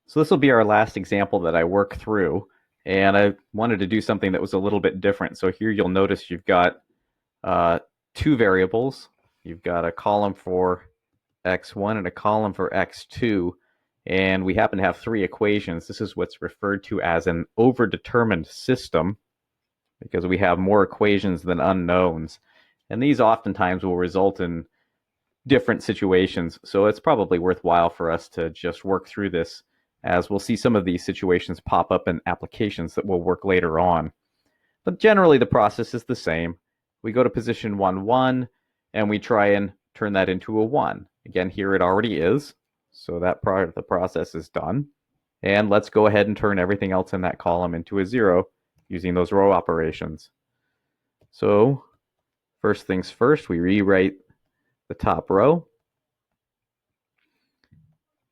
So this will be our last example that I work through, and I wanted to do something that was a little bit different. So here you'll notice you've got uh, two variables. You've got a column for x1 and a column for x2, and we happen to have three equations. This is what's referred to as an overdetermined system because we have more equations than unknowns. And these oftentimes will result in different situations. So it's probably worthwhile for us to just work through this, as we'll see some of these situations pop up in applications that will work later on. But generally the process is the same. We go to position 1, 1, and we try and turn that into a 1. Again, here it already is, so that part of the process is done. And let's go ahead and turn everything else in that column into a 0 using those row operations. So first things first, we rewrite the top row.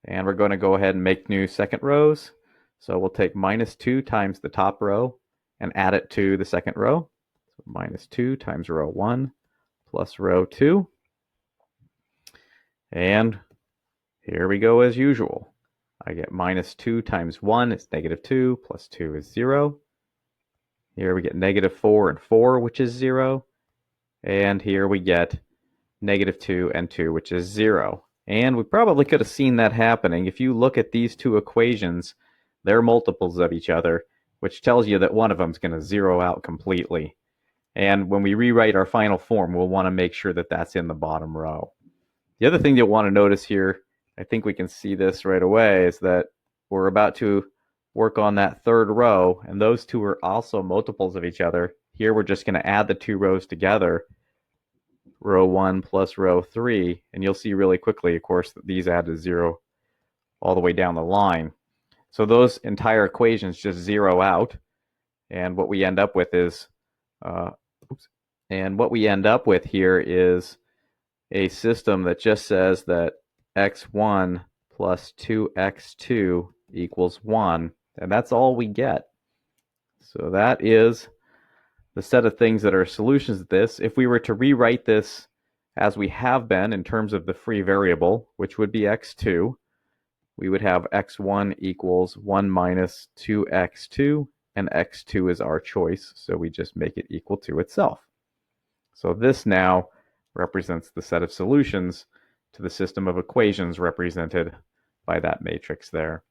And we're going to go ahead and make new second rows. So we'll take -2 times the top row and add it to the second row. So -2 times row 1 plus row 2. And here we go as usual. I get -2 times 1 is -2, plus 2 is 0. Here we get -4 and 4, which is 0. And here we get -2 and 2, which is 0. And we probably could have seen that happening. If you look at these two equations, they're multiples of each other, which tells you that one of them is going to zero out completely. And when we rewrite our final form, we'll want to make sure that that's in the bottom row. The other thing you'll want to notice here, I think we can see this right away, is that we're about to work on that third row, and those two are also multiples of each other. Here we're just going to add the two rows together, row 1 plus row 3, and you'll see really quickly, of course, that these add to 0 all the way down the line. So those entire equations just zero out, and what we end up with is here is a system that just says that x1 plus 2x2 equals 1, and that's all we get. So that is the set of things that are solutions to this. If we were to rewrite this as we have been in terms of the free variable, which would be x2, we would have x1 equals 1 minus 2x2, and x2 is our choice, so we just make it equal to itself. So this now represents the set of solutions to the system of equations represented by that matrix there.